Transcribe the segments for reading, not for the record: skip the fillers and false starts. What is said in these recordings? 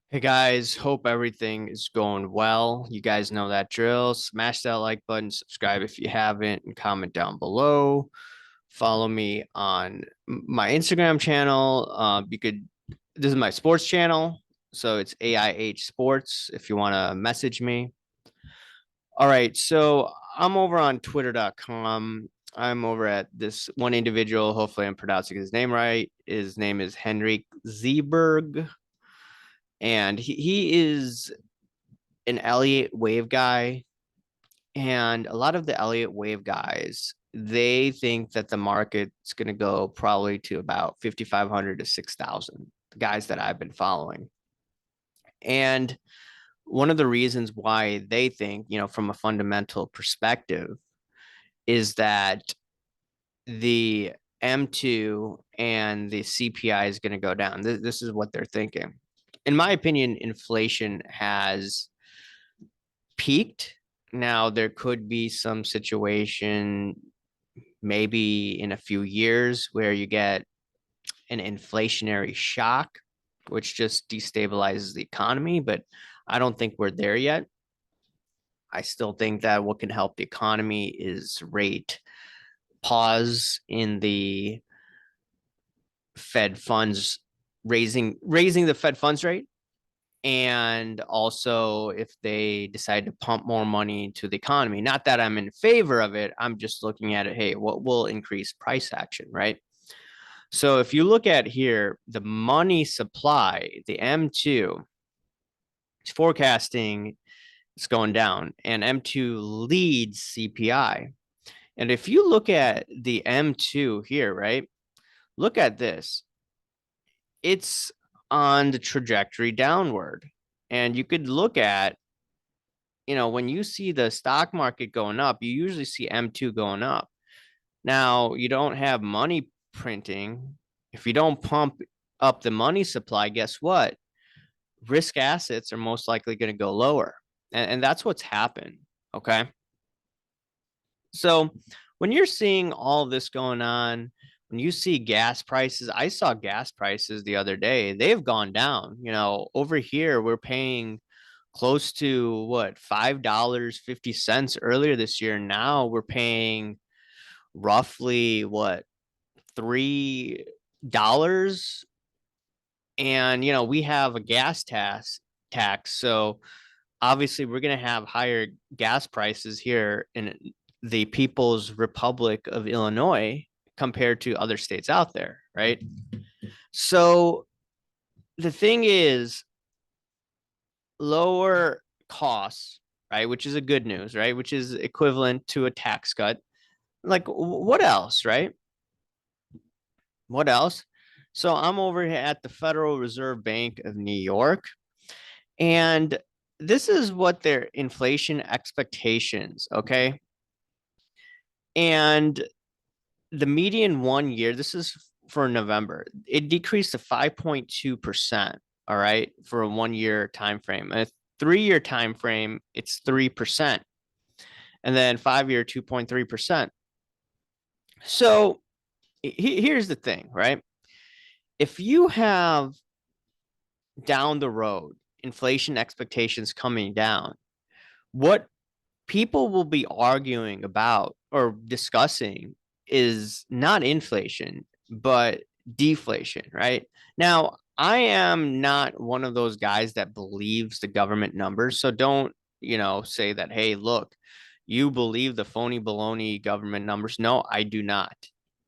Hey guys, hope everything is going well. You guys know that drill. Smash that like button, subscribe if you haven't, and comment down below. Follow me on my Instagram channel. This is my sports channel, so it's AIH Sports if you want to message me. All right, so I'm over on twitter.com. I'm over at this one individual. Hopefully, I'm pronouncing his name right. His name is Henrik Zeberg, and he is an Elliott wave guy, and a lot of the Elliott wave guys, they think that the market's going to go probably to about 5,500 to 6,000, the guys that I've been following. And one of the reasons why they think, from a fundamental perspective, is that the M2 and the CPI is going to go down. This is what they're thinking. In my opinion, inflation has peaked. Now, there could be some situation, maybe in a few years, where you get an inflationary shock, which just destabilizes the economy. But I don't think we're there yet. I still think that what can help the economy is rate pause in the Fed funds raising the Fed funds rate, and also if they decide to pump more money into the economy. Not that I'm in favor of it, I'm just looking at it, hey, what will increase price action, right? So if you look at here, the money supply, the M2, it's forecasting it's going down, and M2 leads CPI. And if you look at the M2 here, right, look at this, it's on the trajectory downward. And you could look at, when you see the stock market going up, you usually see M2 going up. Now, you don't have money printing. If you don't pump up the money supply, guess what? Risk assets are most likely going to go lower. And that's what's happened. Okay. So when you're seeing all this going on, when you see gas prices, I saw gas prices the other day, they've gone down. Over here, we're paying close to what, $5.50 earlier this year. Now we're paying roughly what, $3. And we have a gas tax. So obviously we're going to have higher gas prices here in the People's Republic of Illinois compared to other states out there, right? So the thing is, lower costs, right? Which is a good news, right? Which is equivalent to a tax cut. Like, what else, right? What else? So I'm over here at the Federal Reserve Bank of New York, and this is what their inflation expectations, okay? And the median 1 year, this is for November, it decreased to 5.2%, all right, for a 1 year time frame. A 3 year time frame, it's 3%. And then 5 year, 2.3%. So here's the thing, right? If you have down the road inflation expectations coming down, what people will be arguing about or discussing is not inflation, but deflation, right? Now, I am not one of those guys that believes the government numbers. So don't, say that, hey, look, you believe the phony baloney government numbers. No, I do not.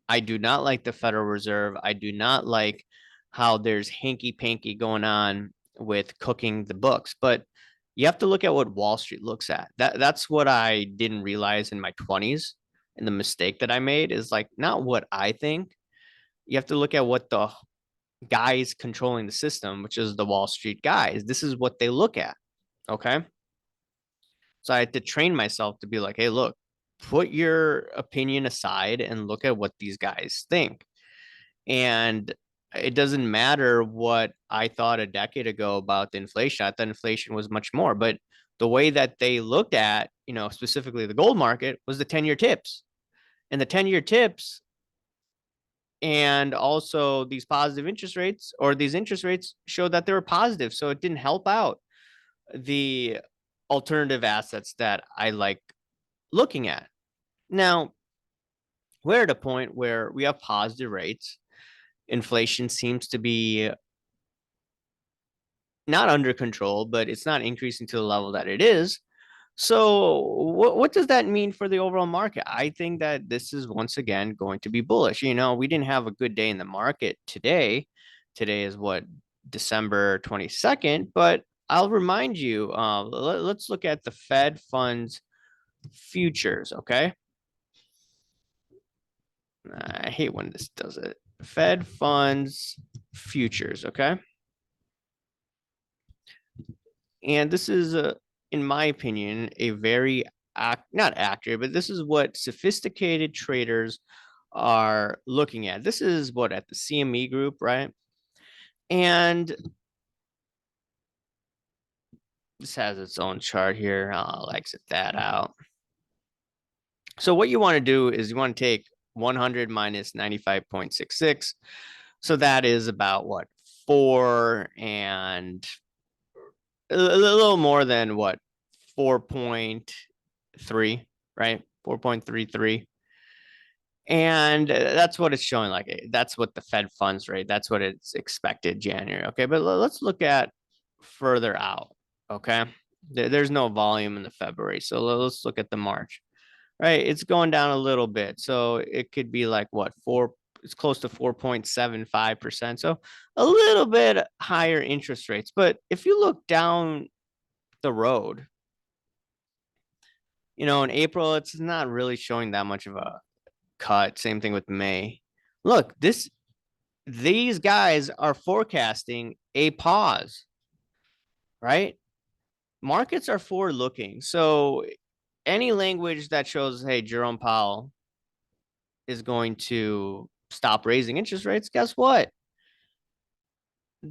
I do not like the Federal Reserve. I do not like how there's hanky panky going on with cooking the books. But you have to look at what Wall Street looks at. That's what I didn't realize in my 20s. And the mistake that I made is like not what I think. You have to look at what the guys controlling the system, which is the Wall Street guys. This is what they look at. Okay. So I had to train myself to be like, hey, look, put your opinion aside and look at what these guys think. And it doesn't matter what I thought a decade ago about the inflation. I thought inflation was much more, but the way that they looked at, specifically the gold market was the 10-year tips. And the 10-year tips And also these positive interest rates, or these interest rates, showed that they were positive. So it didn't help out the alternative assets that I like looking at. Now, we're at a point where we have positive rates. Inflation seems to be not under control, but it's not increasing to the level that it is. So what does that mean for the overall market? I think that this is once again going to be bullish. We didn't have a good day in the market today. Today is what, December 22nd, but I'll remind you, let's look at the Fed funds futures, okay? I hate when this does it. Fed funds futures, okay? And this is, in my opinion, a very not accurate, but this is what sophisticated traders are looking at. This is what, at the CME Group, right? And this has its own chart here. I'll exit that out. So what you want to do is you want to take 100 minus 95.66. So that is about what, 4 and a little more than what, 4.3, right? 4.33. And that's what it's showing. Like, that's what the Fed funds rate, that's what it's expected January. Okay. But let's look at further out. Okay. There's no volume in the February. So let's look at the March, right? It's going down a little bit. So it could be like what, it's close to 4.75%. So a little bit higher interest rates. But if you look down the road, in April, it's not really showing that much of a cut. Same thing with May. Look, these guys are forecasting a pause, right? Markets are forward looking. So any language that shows, hey, Jerome Powell is going to stop raising interest rates, guess what?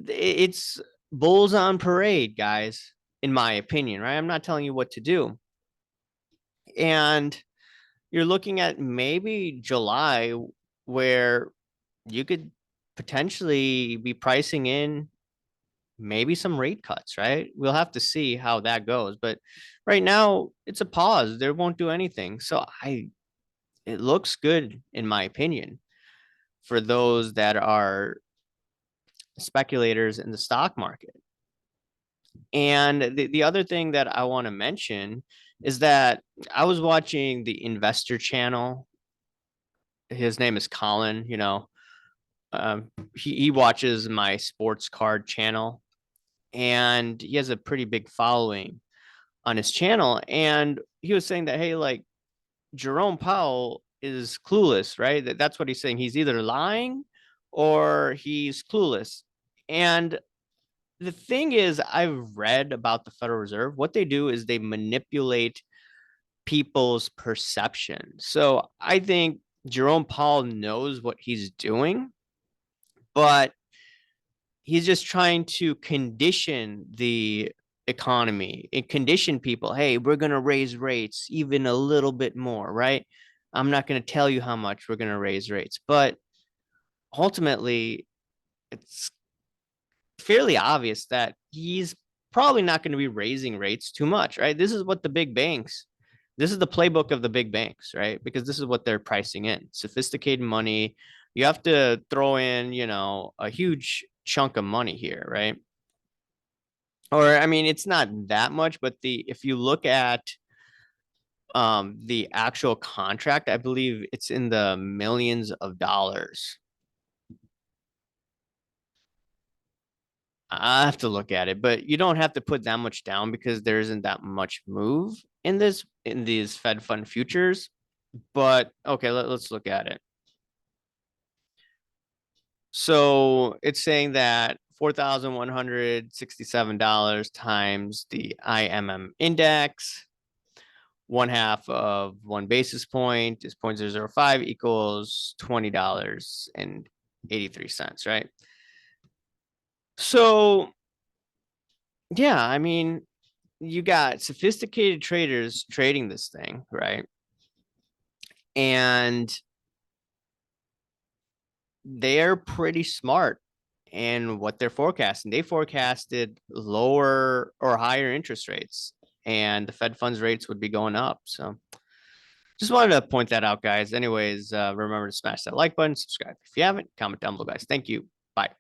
It's bulls on parade, guys, in my opinion, right? I'm not telling you what to do. And you're looking at maybe July, where you could potentially be pricing in maybe some rate cuts, right? We'll have to see how that goes. But right now, it's a pause. They won't do anything. So it looks good, in my opinion, for those that are speculators in the stock market. And the other thing that I want to mention is that I was watching the Investor Channel. His name is Colin, he watches my sports card channel, and he has a pretty big following on his channel. And he was saying that, hey, like, Jerome Powell is clueless, right? That's what he's saying. He's either lying or he's clueless. And the thing is, I've read about the Federal Reserve. What they do is they manipulate people's perception. So I think Jerome Powell knows what he's doing, but he's just trying to condition the economy and condition people. Hey, we're going to raise rates even a little bit more, right? I'm not going to tell you how much we're going to raise rates, but ultimately, it's fairly obvious that he's probably not going to be raising rates too much, right? This is what this is the playbook of the big banks, right? Because this is what they're pricing in: sophisticated money. You have to throw in, a huge chunk of money here, right? Or, I mean, it's not that much, but if you look at the actual contract, I believe it's in the millions of dollars. I have to look at it, but you don't have to put that much down because there isn't that much move in these Fed fund futures. But okay, let's look at it. So it's saying that $4,167 times the IMM index, 1/2 of 1 basis point is 0.005, equals $20.83, right? So yeah, I mean, you got sophisticated traders trading this thing, right? And they're pretty smart in what they're forecasting. They forecasted lower or higher interest rates, and the Fed funds rates would be going up. So just wanted to point that out, guys. Anyways, remember to smash that like button, subscribe if you haven't, comment down below, guys. Thank you. Bye.